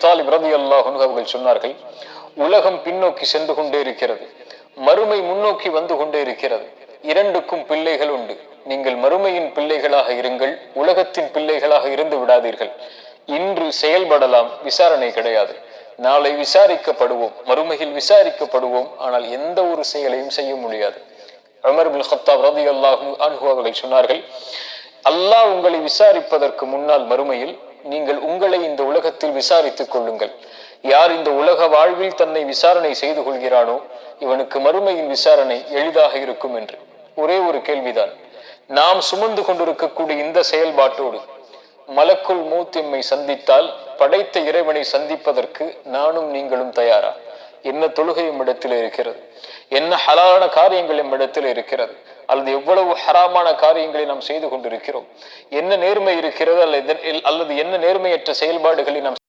தாலிப் ரலியல்லாஹு அன்ஹு அவர்கள் சொன்னார்கள், உலகம் பின்னோக்கி சென்று கொண்டே இருக்கிறது, மறுமை முன்னோக்கி வந்து கொண்டே இருக்கிறது. இரண்டுக்கும் பிள்ளைகள் உண்டு. நீங்கள் மறுமையின் பிள்ளைகளாக இருங்கள், உலகத்தின் பிள்ளைகளாக இருந்து விடாதீர்கள். இன்று செயல்படலாம், விசாரணை கிடையாது. நாளை விசாரிக்கப்படுவோம், மறுமையில் விசாரிக்கப்படுவோம். ஆனால் எந்த ஒரு செயலையும் செய்ய முடியாது. உமர் இப்னு கத்தாப் ரலியல்லாஹு அன்ஹு அவர்கள் சொன்னார்கள், அல்லாஹ் உங்களை விசாரிப்பதற்கு முன்னால் மறுமையில் நீங்கள் உங்களை இந்த உலகத்தில் விசாரித்துக் கொள்ளுங்கள். யார் இந்த உலக வாழ்வில் தன்னை விசாரணை செய்து கொள்கிறானோ இவனுக்கு மறுமையின் விசாரணை எளிதாக இருக்கும் என்று. ஒரே ஒரு கேள்விதான், நாம் சுமந்து கொண்டிருக்கக்கூடிய இந்த செயல்பாட்டோடு மலக்குல் மௌத் எம்மை சந்தித்தால் படைத்த இறைவனை சந்திப்பதற்கு நானும் நீங்களும் தயாரா? என்ன தொழுகை இடத்தில் இருக்கிறது, என்ன ஹலாலான காரியங்கள் இடத்தில் இருக்கிறது, அல்லது எவ்வளவு ஹராமான காரியங்களை நாம் செய்து கொண்டிருக்கிறோம், என்ன நேர்மை இருக்கிறது அல்லது என்ன நேர்மையற்ற செயல்பாடுகளை நாம்